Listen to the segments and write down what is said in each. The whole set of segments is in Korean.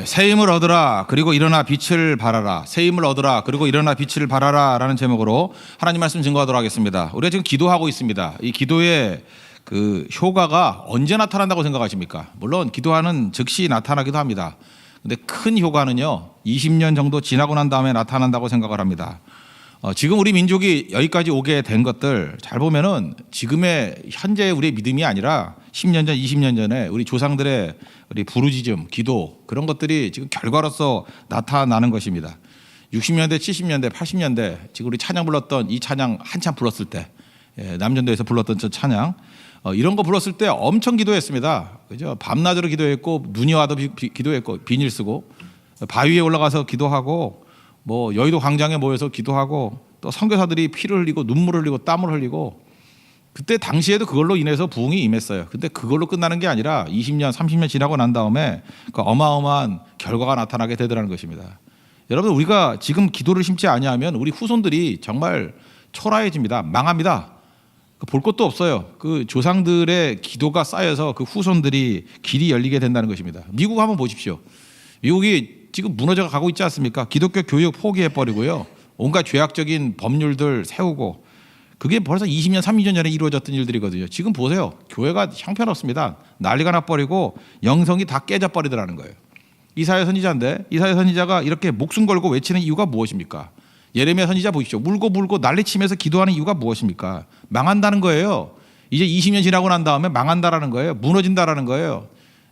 새 힘을 얻으라 그리고 일어나 빛을 발하라. 새 힘을 얻으라 그리고 일어나 빛을 발하라 라는 제목으로 하나님 말씀 증거하도록 하겠습니다. 우리가 지금 기도하고 있습니다. 이 기도의 그 효과가 언제 나타난다고 생각하십니까? 물론 기도하는 즉시 나타나기도 합니다. 근데 큰 효과는요 20년 정도 지나고 난 다음에 나타난다고 생각을 합니다. 지금 우리 민족이 여기까지 오게 된 것들 잘 보면은 지금의 현재 우리의 믿음이 아니라 10년 전, 20년 전에 우리 조상들의 우리 부르짖음, 기도 그런 것들이 지금 결과로서 나타나는 것입니다. 60년대, 70년대, 80년대 지금 우리 찬양 불렀던 이 찬양 한참 불렀을 때 남전도에서 불렀던 저 찬양 이런 거 불렀을 때 엄청 기도했습니다. 그죠? 밤낮으로 기도했고 눈이 와도 기도했고 비닐 쓰고 바위에 올라가서 기도하고 뭐 여의도 광장에 모여서 기도하고 또 선교사들이 피를 흘리고 눈물을 흘리고 땀을 흘리고 그때 당시에도 그걸로 인해서 부흥이 임했어요. 근데 그걸로 끝나는 게 아니라 20년, 30년 지나고 난 다음에 그 어마어마한 결과가 나타나게 되더라는 것입니다. 여러분 우리가 지금 기도를 심지 아니하면 우리 후손들이 정말 초라해집니다. 망합니다. 볼 것도 없어요. 그 조상들의 기도가 쌓여서 그 후손들이 길이 열리게 된다는 것입니다. 미국 한번 보십시오. 미국이 지금 무너져 가고 있지 않습니까? 기독교 교육 포기해버리고요. 온갖 죄악적인 법률들 세우고 그게 벌써 20년, 30년 전에 이루어졌던 일들이거든요. 지금 보세요. 교회가 형편없습니다. 난리가 나버리고 영성이 다 깨져버리더라는 거예요. 이사야 선지자인데 이사야 선지자가 이렇게 목숨 걸고 외치는 이유가 무엇입니까? 예레미야 선지자 보십시오. 울고 난리치면서 기도하는 이유가 무엇입니까? 망한다는 거예요. 이제 20년 지나고 난 다음에 망한다라는 거예요. 무너진다라는 거예요.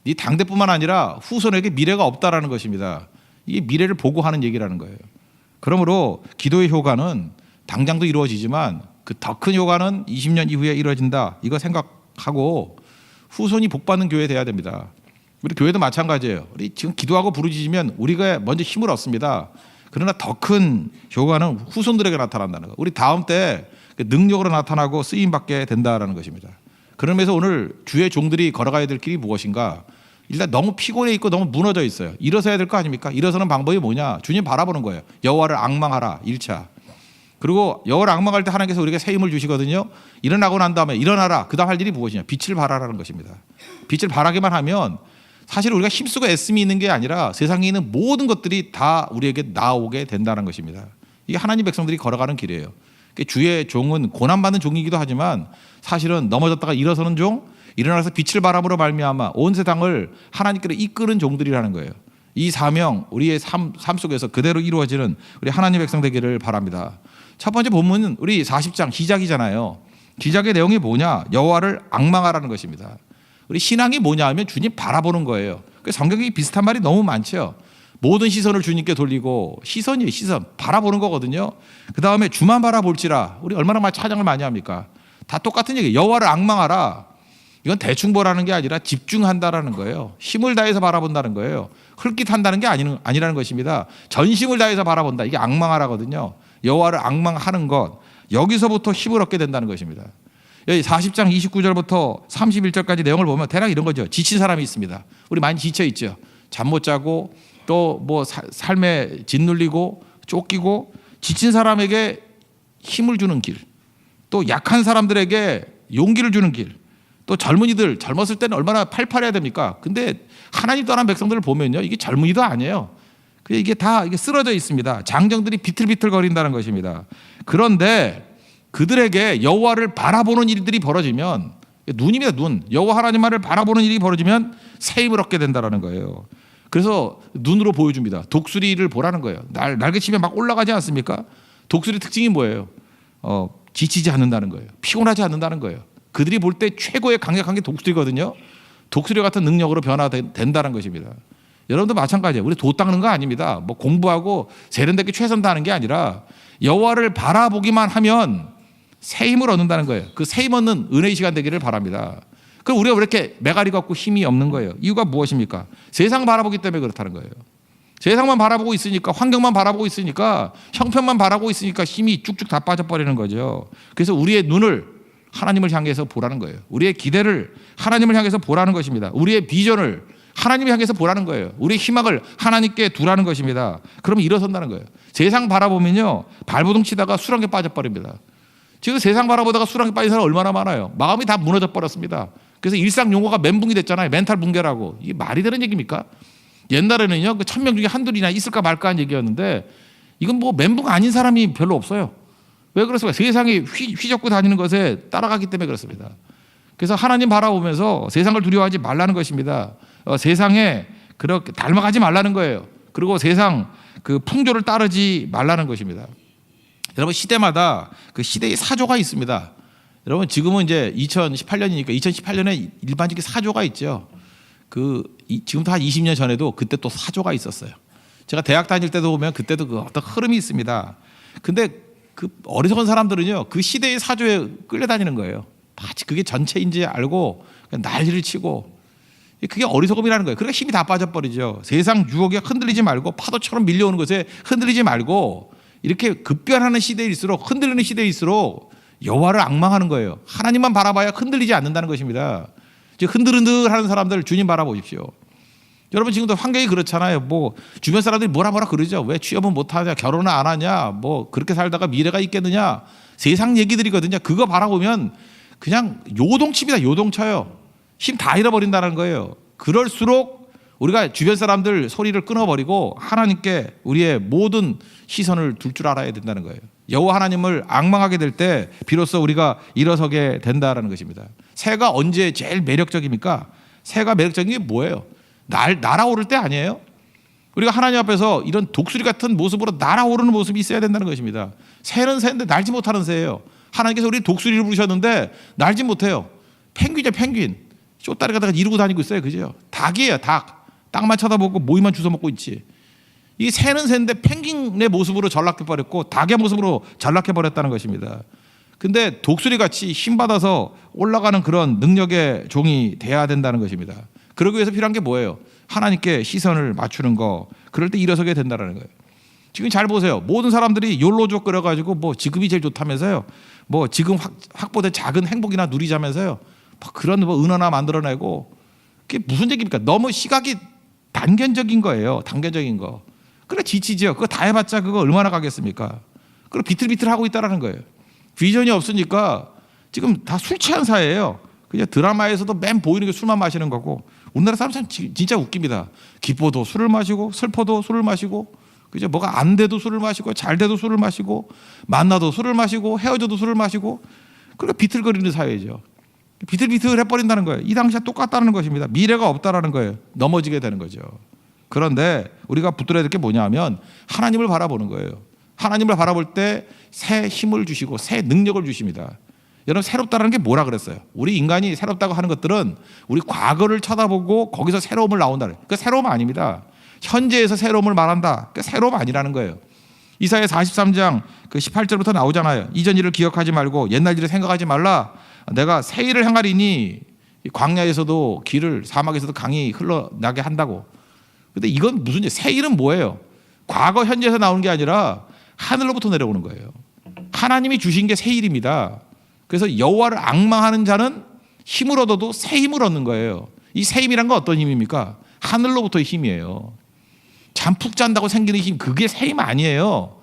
이 당대뿐만 아니라 후손에게 미래가 없다라는 것입니다. 이게 미래를 보고 하는 얘기라는 거예요. 그러므로 기도의 효과는 당장도 이루어지지만 그 더 큰 효과는 20년 이후에 이루어진다. 이거 생각하고 후손이 복받는 교회 돼야 됩니다. 우리 교회도 마찬가지예요. 우리 지금 기도하고 부르짖으면 우리가 먼저 힘을 얻습니다. 그러나 더 큰 효과는 후손들에게 나타난다는 거. 우리 다음 때 능력으로 나타나고 쓰임받게 된다는 것입니다. 그러면서 오늘 주의 종들이 걸어가야 될 길이 무엇인가? 일단 너무 피곤해 있고 너무 무너져 있어요. 일어서야 될 거 아닙니까? 일어서는 방법이 뭐냐? 주님 바라보는 거예요. 여호와를 앙망하라 1차. 그리고 여호와를 앙망할 때 하나님께서 우리에게 새 힘을 주시거든요. 일어나고 난 다음에 일어나라. 그 다음 할 일이 무엇이냐? 빛을 발하라는 것입니다. 빛을 발하기만 하면 사실 우리가 힘쓰고 애씀이 있는 게 아니라 세상에 있는 모든 것들이 다 우리에게 나오게 된다는 것입니다. 이게 하나님 백성들이 걸어가는 길이에요. 주의 종은 고난받는 종이기도 하지만 사실은 넘어졌다가 일어서는 종, 일어나서 빛을 바람으로 말미암아 온 세상을 하나님께로 이끄는 종들이라는 거예요. 이 사명 우리의 삶 속에서 그대로 이루어지는 우리 하나님 백성 되기를 바랍니다. 첫 번째 본문은 우리 40장 기작이잖아요. 기작의 내용이 뭐냐? 여호와를 앙망하라는 것입니다. 우리 신앙이 뭐냐 하면 주님 바라보는 거예요. 성경이 비슷한 말이 너무 많죠. 모든 시선을 주님께 돌리고 시선이에요. 시선 바라보는 거거든요. 그 다음에 주만 바라볼지라. 우리 얼마나 많이 찬양을 많이 합니까? 다 똑같은 얘기예요. 여호와를 앙망하라. 이건 대충 보라는 게 아니라 집중한다라는 거예요. 힘을 다해서 바라본다는 거예요. 흘깃한다는 게 아니라는 것입니다. 전심을 다해서 바라본다. 이게 앙망하라거든요. 여호와를 앙망하는 것. 여기서부터 힘을 얻게 된다는 것입니다. 여기 40장 29절부터 31절까지 내용을 보면 대략 이런 거죠. 지친 사람이 있습니다. 우리 많이 지쳐 있죠. 잠 못 자고 또 뭐 삶에 짓눌리고 쫓기고 지친 사람에게 힘을 주는 길, 또 약한 사람들에게 용기를 주는 길, 또 젊은이들 젊었을 때는 얼마나 팔팔해야 됩니까? 근데 하나님 떠난 백성들을 보면요, 이게 젊은이도 아니에요. 이게 다 이게 쓰러져 있습니다. 장정들이 비틀비틀 거린다는 것입니다. 그런데 그들에게 여호와를 바라보는 일들이 벌어지면 눈입니다. 눈. 여호와 하나님만을 바라보는 일이 벌어지면 새 힘을 얻게 된다는 거예요. 그래서 눈으로 보여줍니다. 독수리를 보라는 거예요. 날개치면 막 올라가지 않습니까? 독수리 특징이 뭐예요? 지치지 않는다는 거예요. 피곤하지 않는다는 거예요. 그들이 볼 때 최고의 강력한 게 독수리거든요. 독수리 같은 능력으로 변화된다는 것입니다. 여러분도 마찬가지예요. 우리 도 닦는 거 아닙니다. 뭐 공부하고 세련되게 최선 다하는 게 아니라 여호와를 바라보기만 하면 새 힘을 얻는다는 거예요. 그 새 힘 얻는 은혜의 시간 되기를 바랍니다. 그럼 우리가 왜 이렇게 매가리가 없고 힘이 없는 거예요? 이유가 무엇입니까? 세상 바라보기 때문에 그렇다는 거예요. 세상만 바라보고 있으니까, 환경만 바라보고 있으니까, 형편만 바라보고 있으니까 힘이 쭉쭉 다 빠져버리는 거죠. 그래서 우리의 눈을 하나님을 향해서 보라는 거예요. 우리의 기대를 하나님을 향해서 보라는 것입니다. 우리의 비전을 하나님을 향해서 보라는 거예요. 우리의 희망을 하나님께 두라는 것입니다. 그러면 일어선다는 거예요. 세상 바라보면요, 발버둥 치다가 수렁에 빠져버립니다. 지금 세상 바라보다가 수렁에 빠진 사람 얼마나 많아요. 마음이 다 무너져 버렸습니다. 그래서 일상 용어가 멘붕이 됐잖아요. 멘탈 붕괴라고. 이게 말이 되는 얘기입니까? 옛날에는요, 그 1000명 중에 한둘이나 있을까 말까 한 얘기였는데 이건 뭐 멘붕 아닌 사람이 별로 없어요. 왜 그렇습니까? 세상이 휘젓고 다니는 것에 따라가기 때문에 그렇습니다. 그래서 하나님 바라보면서 세상을 두려워하지 말라는 것입니다. 세상에 그렇게 닮아가지 말라는 거예요. 그리고 세상 그 풍조를 따르지 말라는 것입니다. 여러분, 시대마다 그 시대의 사조가 있습니다. 여러분, 지금은 이제 2018년이니까 2018년에 일반적인 사조가 있죠. 지금부터 한 20년 전에도 그때 또 사조가 있었어요. 제가 대학 다닐 때도 보면 그때도 그 어떤 흐름이 있습니다. 근데 그 어리석은 사람들은요, 그 시대의 사조에 끌려다니는 거예요. 마치 그게 전체인지 알고 난리를 치고, 그게 어리석음이라는 거예요. 그러니까 힘이 다 빠져버리죠. 세상 유혹에 흔들리지 말고, 파도처럼 밀려오는 것에 흔들리지 말고, 이렇게 급변하는 시대일수록, 흔들리는 시대일수록 여호와를 앙망하는 거예요. 하나님만 바라봐야 흔들리지 않는다는 것입니다. 흔들흔들하는 사람들 주님 바라보십시오. 여러분, 지금도 환경이 그렇잖아요. 뭐 주변 사람들이 뭐라 그러죠. 왜 취업은 못하냐, 결혼을 안 하냐, 뭐 그렇게 살다가 미래가 있겠느냐, 세상 얘기들이거든요. 그거 바라보면 그냥 요동칩니다. 요동쳐요. 힘 다 잃어버린다는 거예요. 그럴수록 우리가 주변 사람들 소리를 끊어버리고 하나님께 우리의 모든 시선을 둘 줄 알아야 된다는 거예요. 여호와 하나님을 앙망하게 될 때 비로소 우리가 일어서게 된다는 것입니다. 새가 언제 제일 매력적입니까? 새가 매력적인 게 뭐예요? 날아오를 때 아니에요? 우리가 하나님 앞에서 이런 독수리 같은 모습으로 날아오르는 모습이 있어야 된다는 것입니다. 새는 새인데 날지 못하는 새예요. 하나님께서 우리 독수리를 부르셨는데 날지 못해요. 펭귄이죠, 펭귄. 쪼다리 가다가 이루고 다니고 있어요. 그죠? 닭이에요, 닭. 땅만 쳐다보고 모이만 주워 먹고 있지. 이 새는 새인데 펭귄의 모습으로 전락해버렸고 닭의 모습으로 전락해버렸다는 것입니다. 근데 독수리같이 힘받아서 올라가는 그런 능력의 종이 돼야 된다는 것입니다. 그러기 위해서 필요한 게 뭐예요? 하나님께 시선을 맞추는 거. 그럴 때 일어서게 된다는 거예요. 지금 잘 보세요. 모든 사람들이 욜로족 끓여가지고 뭐 지금이 제일 좋다면서요. 뭐 지금 확보된 작은 행복이나 누리자면서요. 그런 뭐 은하나 만들어내고, 그게 무슨 얘기입니까? 너무 시각이 단견적인 거예요. 단견적인 거. 그래 지치죠. 그거 다 해봤자 그거 얼마나 가겠습니까? 그리고 비틀비틀하고 있다라는 거예요. 비전이 없으니까 지금 다 술 취한 사회예요. 그냥 드라마에서도 맨 보이는 게 술만 마시는 거고, 우리나라 사람 참 진짜 웃깁니다. 기뻐도 술을 마시고, 슬퍼도 술을 마시고, 그죠? 뭐가 안 돼도 술을 마시고, 잘 돼도 술을 마시고, 만나도 술을 마시고, 헤어져도 술을 마시고, 그리고 비틀거리는 사회죠. 비틀비틀 해버린다는 거예요. 이 당시와 똑같다는 것입니다. 미래가 없다라는 거예요. 넘어지게 되는 거죠. 그런데 우리가 붙들어야 될 게 뭐냐면 하나님을 바라보는 거예요. 하나님을 바라볼 때 새 힘을 주시고 새 능력을 주십니다. 여러분, 새롭다는 게 뭐라 그랬어요? 우리 인간이 새롭다고 하는 것들은 우리 과거를 쳐다보고 거기서 새로움을 나온다는, 그 새로움 아닙니다. 현재에서 새로움을 말한다. 그 새로움 아니라는 거예요. 이사야 43장 그 18절부터 나오잖아요. 이전 일을 기억하지 말고 옛날 일을 생각하지 말라. 내가 새 일을 행하리니 광야에서도 길을, 사막에서도 강이 흘러나게 한다고. 근데 이건 무슨 일? 새 일은 뭐예요? 과거 현재에서 나오는 게 아니라 하늘로부터 내려오는 거예요. 하나님이 주신 게 새 일입니다. 그래서 여호와를 앙망하는 자는 힘을 얻어도 새 힘을 얻는 거예요. 이 새 힘이란 건 어떤 힘입니까? 하늘로부터의 힘이에요. 잠 푹 잔다고 생기는 힘, 그게 새 힘 아니에요.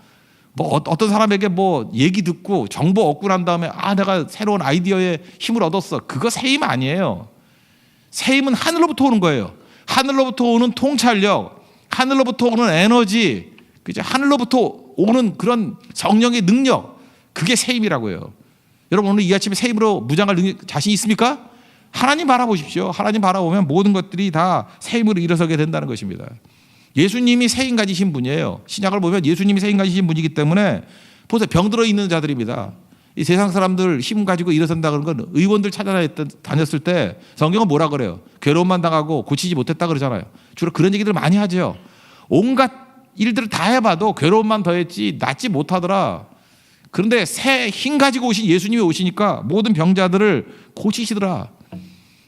뭐 어떤 사람에게 뭐 얘기 듣고 정보 얻고 난 다음에 내가 새로운 아이디어에 힘을 얻었어. 그거 새 힘 아니에요. 새 힘은 하늘로부터 오는 거예요. 하늘로부터 오는 통찰력, 하늘로부터 오는 에너지, 그죠? 하늘로부터 오는 그런 성령의 능력, 그게 새 힘이라고요. 여러분, 오늘 이 아침에 새 힘으로 무장할 자신 있습니까? 하나님 바라보십시오. 하나님 바라보면 모든 것들이 다 새 힘으로 일어서게 된다는 것입니다. 예수님이 새 힘 가지신 분이에요. 신약을 보면 예수님이 새 힘 가지신 분이기 때문에 보세요. 병들어 있는 자들입니다. 이 세상 사람들 힘 가지고 일어선다 그런 건 의원들 찾아다녔을 때 성경은 뭐라 그래요? 괴로움만 당하고 고치지 못했다 그러잖아요. 주로 그런 얘기들 많이 하죠. 온갖 일들을 다 해봐도 괴로움만 더했지 낫지 못하더라. 그런데 새 힘 가지고 오신 예수님이 오시니까 모든 병자들을 고치시더라.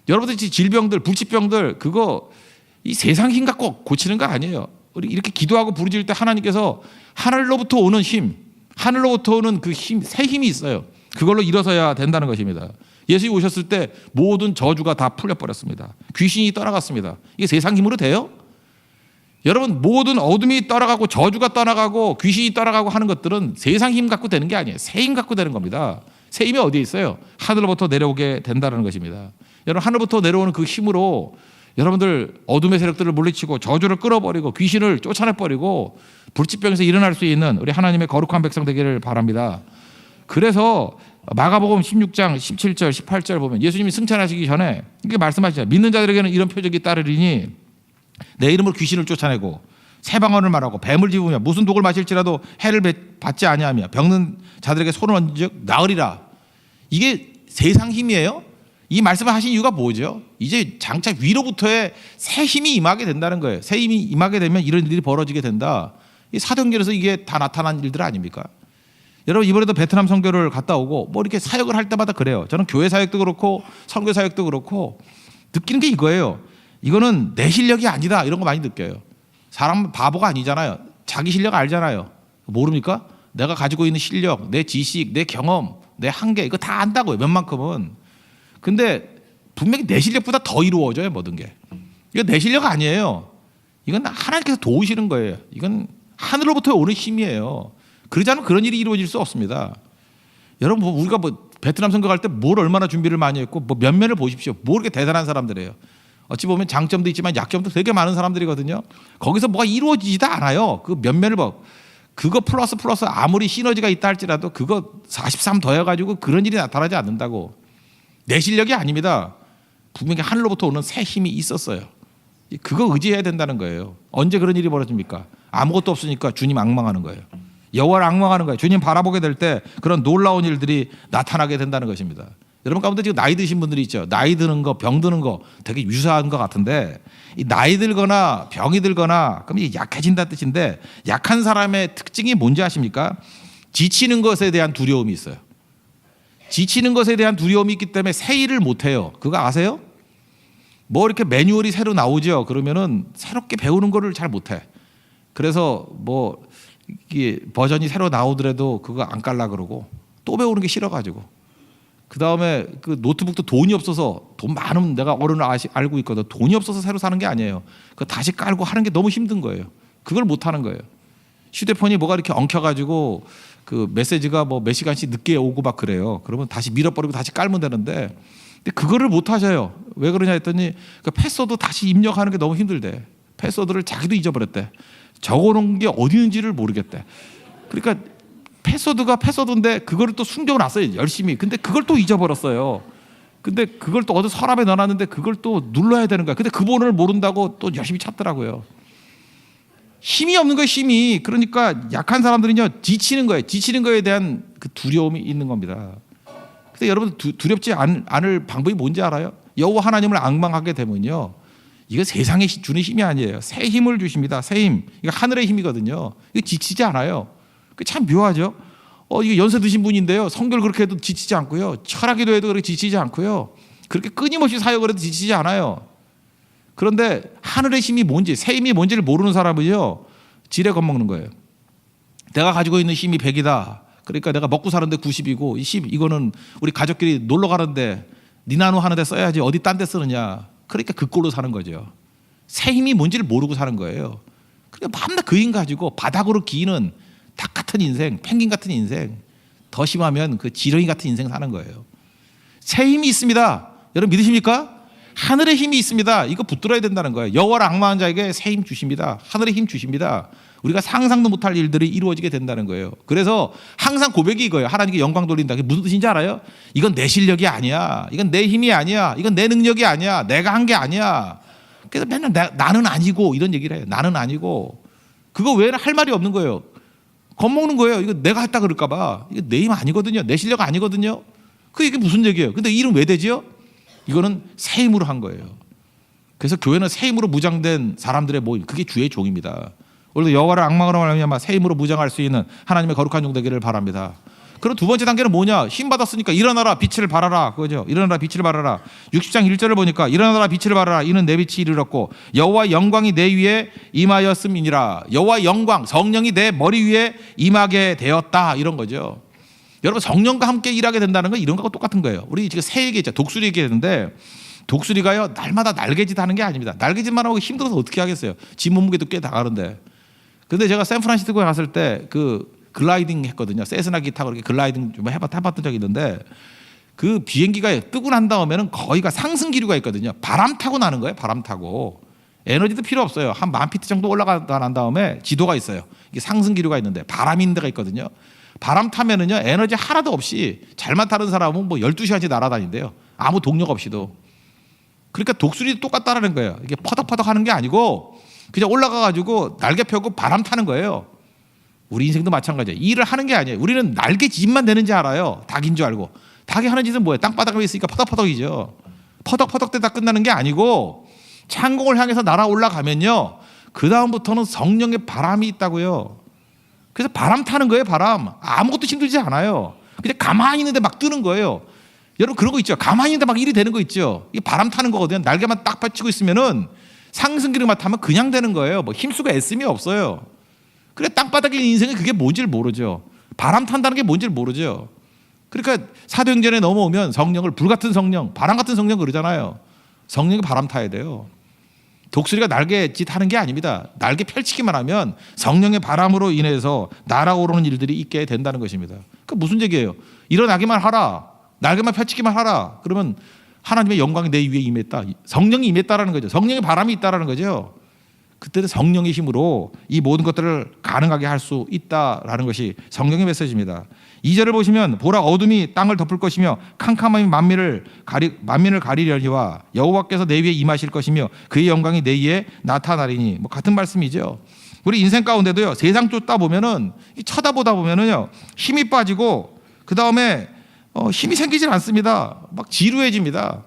여러분들 질병들, 불치병들, 그거 이 세상 힘 갖고 고치는 거 아니에요. 우리 이렇게 기도하고 부르짖을 때 하나님께서 하늘로부터 오는 힘, 하늘로부터 오는 그 힘, 새 힘이 있어요. 그걸로 일어서야 된다는 것입니다. 예수님이 오셨을 때 모든 저주가 다 풀려버렸습니다. 귀신이 떠나갔습니다. 이게 세상 힘으로 돼요? 여러분, 모든 어둠이 떠나가고 저주가 떠나가고 귀신이 떠나가고 하는 것들은 세상 힘 갖고 되는 게 아니에요. 새 힘 갖고 되는 겁니다. 새 힘이 어디에 있어요? 하늘로부터 내려오게 된다는 것입니다. 여러분, 하늘부터 내려오는 그 힘으로 여러분들 어둠의 세력들을 물리치고 저주를 끌어버리고 귀신을 쫓아내버리고 불치병에서 일어날 수 있는 우리 하나님의 거룩한 백성 되기를 바랍니다. 그래서 마가복음 16장 17절 18절 보면 예수님이 승천하시기 전에 이렇게 말씀하시죠. 믿는 자들에게는 이런 표적이 따르리니 내 이름으로 귀신을 쫓아내고 새 방언을 말하고 뱀을 집으며 무슨 독을 마실지라도 해를 받지 아니하며 병든 자들에게 손을 얹은 즉 나으리라. 이게 세상 힘이에요? 이 말씀을 하신 이유가 뭐죠? 이제 장차 위로부터의 새 힘이 임하게 된다는 거예요. 새 힘이 임하게 되면 이런 일이 벌어지게 된다. 이 사도행전에서 이게 다 나타난 일들 아닙니까? 여러분 이번에도 베트남 선교를 갔다 오고 뭐 이렇게 사역을 할 때마다 그래요. 저는 교회 사역도 그렇고 선교 사역도 그렇고 느끼는 게 이거예요. 이거는 내 실력이 아니다 이런 거 많이 느껴요. 사람은 바보가 아니잖아요. 자기 실력 알잖아요. 모릅니까? 내가 가지고 있는 실력, 내 지식, 내 경험, 내 한계 이거 다 안다고요. 웬만큼은. 근데 분명히 내 실력보다 더 이루어져요. 모든 게. 이거 내 실력 아니에요. 이건 하나님께서 도우시는 거예요. 이건 하늘로부터 오는 힘이에요. 그러지 않으면 그런 일이 이루어질 수 없습니다. 여러분 우리가 뭐 베트남 선교 갈 때 뭘 얼마나 준비를 많이 했고 뭐 면면을 보십시오. 뭐 이렇게 대단한 사람들이에요. 어찌 보면 장점도 있지만 약점도 되게 많은 사람들이거든요. 거기서 뭐가 이루어지지도 않아요. 그 면면을 봐. 그거 플러스 아무리 시너지가 있다 할지라도 그거 43 더해가지고 그런 일이 나타나지 않는다고. 내 실력이 아닙니다. 분명히 하늘로부터 오는 새 힘이 있었어요. 그거 의지해야 된다는 거예요. 언제 그런 일이 벌어집니까? 아무것도 없으니까 주님 앙망하는 거예요. 여호와를 앙망하는 거예요. 주님 바라보게 될 때 그런 놀라운 일들이 나타나게 된다는 것입니다. 여러분 가운데 지금 나이 드신 분들이 있죠. 나이 드는 거, 병 드는 거 되게 유사한 것 같은데 이 나이 들거나 병이 들거나 그럼 이게 약해진다는 뜻인데 약한 사람의 특징이 뭔지 아십니까? 지치는 것에 대한 두려움이 있어요. 지치는 것에 대한 두려움이 있기 때문에 새 일을 못해요. 그거 아세요? 뭐 이렇게 매뉴얼이 새로 나오죠. 그러면은 새롭게 배우는 거를 잘 못해. 그래서 뭐 이게 버전이 새로 나오더라도 그거 안 깔라 그러고 또 배우는 게 싫어가지고 그 다음에 그 노트북도 돈이 없어서 돈 많으면 내가 어른을 알고 있거든. 돈이 없어서 새로 사는 게 아니에요. 그거 다시 깔고 하는 게 너무 힘든 거예요. 그걸 못 하는 거예요. 휴대폰이 뭐가 이렇게 엉켜가지고 그 메시지가 뭐 몇 시간씩 늦게 오고 막 그래요. 그러면 다시 밀어버리고 다시 깔면 되는데 근데 그거를 못 하셔요. 왜 그러냐 했더니 그 패스워드 다시 입력하는 게 너무 힘들대. 패스워드를 자기도 잊어버렸대. 적어놓은 게 어디 있는지를 모르겠대. 그러니까 패스워드가 패스워드인데 그거를 또 숨겨놨어요. 열심히. 근데 그걸 또 잊어버렸어요. 근데 그걸 또 어디 서랍에 넣어놨는데 그걸 또 눌러야 되는 거야. 근데 그 번호를 모른다고 또 열심히 찾더라고요. 힘이 없는 거예요. 힘이. 그러니까 약한 사람들은요 지치는 거예요. 지치는 거에 대한 그 두려움이 있는 겁니다. 근데 여러분 두렵지 않을 방법이 뭔지 알아요? 여호와 하나님을 앙망하게 되면요 이거 세상에 주는 힘이 아니에요. 새 힘을 주십니다. 새 힘. 이거 하늘의 힘이거든요. 이거 지치지 않아요. 참 묘하죠. 이게 연세 드신 분인데요. 성결 그렇게 해도 지치지 않고요. 철학기도 해도 그렇게 지치지 않고요. 그렇게 끊임없이 사역을 해도 지치지 않아요. 그런데 하늘의 힘이 뭔지, 새 힘이 뭔지를 모르는 사람은요. 지레 겁먹는 거예요. 내가 가지고 있는 힘이 100이다. 그러니까 내가 먹고 사는데 90이고 이거는 우리 가족끼리 놀러 가는데 니나노 하는데 써야지 어디 딴 데 쓰느냐. 그러니까 그 꼴로 사는 거죠. 새 힘이 뭔지를 모르고 사는 거예요. 그러니까 밤낮 그 힘 가지고 바닥으로 기는 닭 같은 인생, 펭귄 같은 인생, 더 심하면 그 지렁이 같은 인생 사는 거예요. 새 힘이 있습니다. 여러분 믿으십니까? 하늘의 힘이 있습니다. 이거 붙들어야 된다는 거예요. 여호와를 앙망하는 자에게 새 힘 주십니다. 하늘의 힘 주십니다. 우리가 상상도 못할 일들이 이루어지게 된다는 거예요. 그래서 항상 고백이 이거예요. 하나님께 영광 돌린다. 그게 무슨 뜻인지 알아요? 이건 내 실력이 아니야. 이건 내 힘이 아니야. 이건 내 능력이 아니야. 내가 한 게 아니야. 그래서 맨날 나는 아니고 이런 얘기를 해요. 나는 아니고. 그거 외에는 할 말이 없는 거예요. 겁먹는 거예요. 이거 내가 했다 그럴까 봐. 이거 내 힘 아니거든요. 내 실력 아니거든요. 이게 무슨 얘기예요? 근데 이름 왜 되지요? 이거는 새 힘으로 한 거예요. 그래서 교회는 새 힘으로 무장된 사람들의 모임. 그게 주의 종입니다. 오늘도 여호와를 앙망으로 말미암아 새 힘으로 무장할 수 있는 하나님의 거룩한 종 되기를 바랍니다. 그럼 두 번째 단계는 뭐냐? 힘 받았으니까 일어나라 빛을 발하라. 그거죠. 일어나라 빛을 발하라. 60장 1절을 보니까 일어나라 빛을 발하라. 이는 내 빛이 이르렀고 여호와의 영광이 내 위에 임하였음이니라. 여호와의 영광 성령이 내 머리 위에 임하게 되었다. 이런 거죠. 여러분 성령과 함께 일하게 된다는 건 이런 거하고 똑같은 거예요. 우리 지금 새 얘기했죠. 독수리 얘기했는데 독수리가요 날마다 날개짓 하는 게 아닙니다. 날개짓만 하고 힘들어서 어떻게 하겠어요. 지 몸무게도 꽤 나가는데. 근데 제가 샌프란시스코에 갔을 때 그 글라이딩 했거든요. 세스나 기 타고 이렇게 글라이딩 좀 해봤던 적이 있는데 그 비행기가 뜨고 난 다음에는 거의가 상승 기류가 있거든요. 바람 타고 나는 거예요. 바람 타고. 에너지도 필요 없어요. 한 10,000피트 정도 올라가 난 다음에 지도가 있어요. 이게 상승 기류가 있는데 바람이 있는 데가 있거든요. 바람 타면은요 에너지 하나도 없이 잘만 타는 사람은 뭐 12시간씩 날아다닌대요. 아무 동력 없이도. 그러니까 독수리도 똑같다라는 거예요. 이게 퍼덕퍼덕 하는 게 아니고 그냥 올라가 가지고 날개 펴고 바람 타는 거예요. 우리 인생도 마찬가지예요. 일을 하는 게 아니에요. 우리는 날개 짓만 되는지 알아요. 닭인 줄 알고. 닭이 하는 짓은 뭐예요? 땅바닥에 있으니까 퍼덕퍼덕이죠. 퍼덕퍼덕 되다 끝나는 게 아니고 창공을 향해서 날아 올라가면요. 그 다음부터는 성령의 바람이 있다고요. 그래서 바람 타는 거예요. 바람. 아무것도 힘들지 않아요. 그냥 가만히 있는데 막 뜨는 거예요. 여러분 그런 거 있죠. 가만히 있는데 막 일이 되는 거 있죠. 이게 바람 타는 거거든요. 날개만 딱 펼치고 있으면은 상승기류만 타면 그냥 되는 거예요. 뭐 힘쓰고 애씀이 없어요. 그래 땅바닥에 있는 인생은 그게 뭔지를 모르죠. 바람 탄다는 게 뭔지를 모르죠. 그러니까 사도행전에 넘어오면 성령을 불같은 성령, 바람 같은 성령 그러잖아요. 성령이 바람 타야 돼요. 독수리가 날개짓 하는 게 아닙니다. 날개 펼치기만 하면 성령의 바람으로 인해서 날아오르는 일들이 있게 된다는 것입니다. 그 무슨 얘기예요? 일어나기만 하라. 날개만 펼치기만 하라. 그러면 하나님의 영광이 내 위에 임했다. 성령이 임했다라는 거죠. 성령의 바람이 있다라는 거죠. 그때는 성령의 힘으로 이 모든 것들을 가능하게 할 수 있다라는 것이 성령의 메시지입니다. 2절을 보시면 보라 어둠이 땅을 덮을 것이며 캄캄함이 만민을 가리려니와 여호와께서 내 위에 임하실 것이며 그의 영광이 내 위에 나타나리니 뭐 같은 말씀이죠. 우리 인생 가운데도요. 세상 쫓다 보면은 쳐다보다 보면은요. 힘이 빠지고 그다음에 힘이 생기질 않습니다. 막 지루해집니다.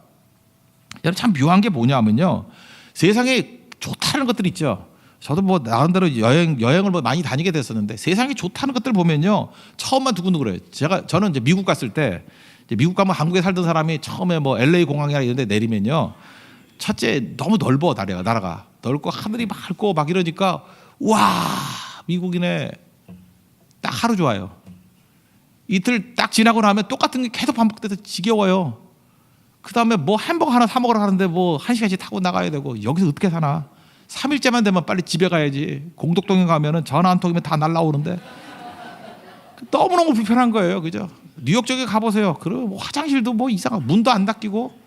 여러분 참 묘한 게 뭐냐면요. 세상에 좋다는 것들 있죠. 저도 뭐 나름대로 여행을 뭐 많이 다니게 됐었는데 세상에 좋다는 것들 보면요 처음만 두근두근해요. 저는 이제 미국 갔을 때 이제 미국 가면 한국에 살던 사람이 처음에 뭐 LA 공항이나 이런 데 내리면요 첫째 너무 넓어 나라가 넓고 하늘이 맑고 막 이러니까 와 미국이네 딱 하루 좋아요. 이틀 딱 지나고 나면 똑같은 게 계속 반복돼서 지겨워요. 그 다음에 뭐 햄버거 하나 사 먹으러 가는데 뭐 1시간씩 타고 나가야 되고 여기서 어떻게 사나. 3일째만 되면 빨리 집에 가야지. 공덕동에 가면은 전화 한 통이면 다 날라오는데 너무너무 불편한 거예요. 그죠? 뉴욕 쪽에 가보세요. 그럼 뭐 화장실도 뭐 이상한 문도 안 닫히고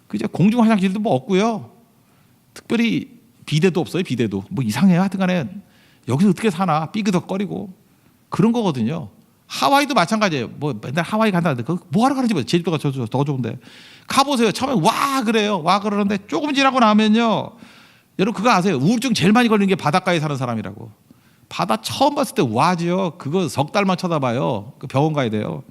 그죠? 공중 화장실도 뭐 없고요. 특별히 비데도 없어요. 비데도 뭐 이상해요. 하여튼간에 여기서 어떻게 사나 삐그덕거리고 그런 거거든요. 하와이도 마찬가지예요. 뭐 맨날 하와이 간다는데 그 뭐하러 가는지 모르겠어요. 제주도가 더 좋은데 가보세요. 처음에 와 그래요. 와 그러는데 조금 지나고 나면요. 여러분 그거 아세요? 우울증 제일 많이 걸리는 게 바닷가에 사는 사람이라고. 바다 처음 봤을 때 와지요. 그거 석 달만 쳐다봐요. 그 병원 가야 돼요.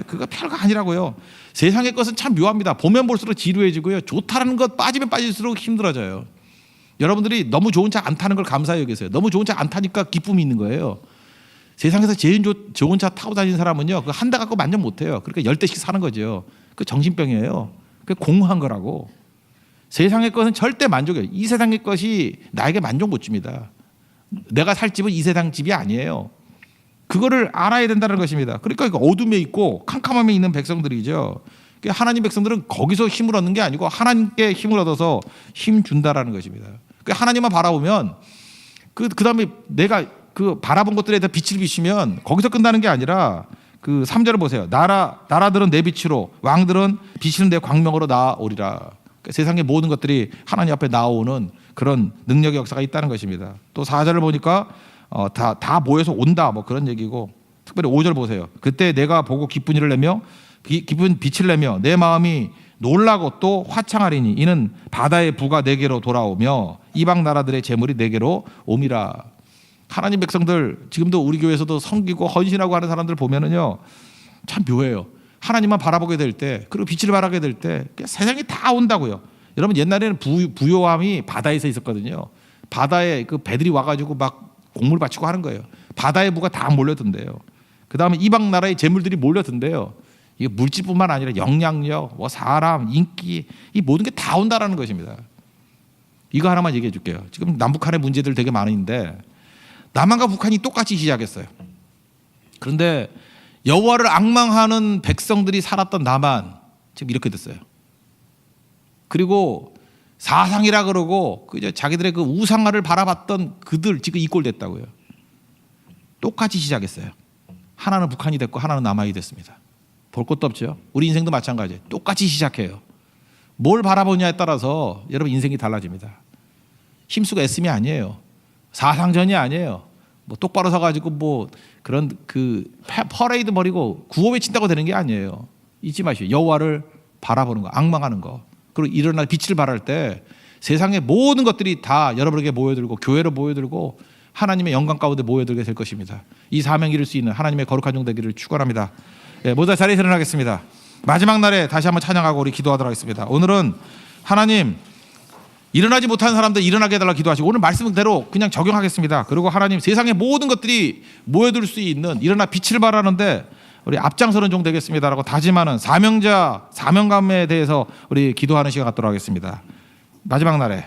그거 별거 아니라고요. 세상의 것은 참 묘합니다. 보면 볼수록 지루해지고요. 좋다는 것 빠지면 빠질수록 힘들어져요. 여러분들이 너무 좋은 차 안 타는 걸 감사히 여기세요. 너무 좋은 차 안 타니까 기쁨이 있는 거예요. 세상에서 제일 좋은 차 타고 다니는 사람은요. 그 한 대 갖고 만족 못해요. 그러니까 10대씩 사는 거죠. 그 정신병이에요. 그 공허한 거라고. 세상의 것은 절대 만족해요. 이 세상의 것이 나에게 만족 못 줍니다. 내가 살 집은 이 세상 집이 아니에요. 그거를 알아야 된다는 것입니다. 그러니까 어둠에 있고 캄캄함에 있는 백성들이죠. 하나님 백성들은 거기서 힘을 얻는 게 아니고 하나님께 힘을 얻어서 힘 준다라는 것입니다. 하나님만 바라보면 그다음에 내가 그 바라본 것들에 대해 빛을 비추면 거기서 끝나는 게 아니라 그 3절을 보세요. 나라들은 내 빛으로 왕들은 비치는 내 광명으로 나아오리라. 세상의 모든 것들이 하나님 앞에 나오는 그런 능력의 역사가 있다는 것입니다. 또 4절을 보니까 다 모여서 온다 뭐 그런 얘기고 특별히 5절 보세요. 그때 내가 보고 기쁜 일을 내며 기쁜 빛을 내며 내 마음이 놀라고 또 화창하리니 이는 바다의 부가 내게로 돌아오며 이방 나라들의 재물이 내게로 옴이라. 하나님 백성들 지금도 우리 교회에서도 섬기고 헌신하고 하는 사람들 보면은요 참 묘해요. 하나님만 바라보게 될 때 그리고 빛을 바라게 될 때 세상이 다 온다고요. 여러분 옛날에는 부요함이 바다에서 있었거든요. 바다에 그 배들이 와가지고 막 곡물 바치고 하는 거예요. 바다의 부가 다 몰려든대요. 그 다음에 이방 나라의 재물들이 몰려든대요. 이게 물질뿐만 아니라 영향력, 뭐 사람, 인기 이 모든 게 다 온다라는 것입니다. 이거 하나만 얘기해 줄게요. 지금 남북한의 문제들 되게 많은데 남한과 북한이 똑같이 시작했어요. 그런데 여호와를 앙망하는 백성들이 살았던 남한 지금 이렇게 됐어요. 그리고 사상이라 그러고 자기들의 그 우상화를 바라봤던 그들 지금 이 꼴 됐다고요. 똑같이 시작했어요. 하나는 북한이 됐고 하나는 남한이 됐습니다. 볼 것도 없죠. 우리 인생도 마찬가지예요. 똑같이 시작해요. 뭘 바라보냐에 따라서 여러분 인생이 달라집니다. 힘쓰고 애씀이 아니에요. 사상전이 아니에요. 뭐 똑바로 서가지고 뭐 그런 그 퍼레이드 버리고 구호 외친다고 되는 게 아니에요. 잊지 마시오. 여호와를 바라보는 거, 앙망하는 거. 그리고 일어날 빛을 발할 때 세상의 모든 것들이 다 여러분에게 모여들고 교회로 모여들고 하나님의 영광 가운데 모여들게 될 것입니다. 이 사명 이룰 수 있는 하나님의 거룩한 종 되기를 축원합니다. 예, 모두 자리에 일어나겠습니다. 마지막 날에 다시 한번 찬양하고 우리 기도하도록 하겠습니다. 오늘은 하나님 일어나지 못하는 사람들 일어나게 해달라 기도하시고 오늘 말씀대로 그냥 적용하겠습니다. 그리고 하나님 세상의 모든 것들이 모여들 수 있는 일어나 빛을 발하는데 우리 앞장서는 종 되겠습니다라고 다짐하는 사명자 사명감에 대해서 우리 기도하는 시간 갖도록 하겠습니다. 마지막 날에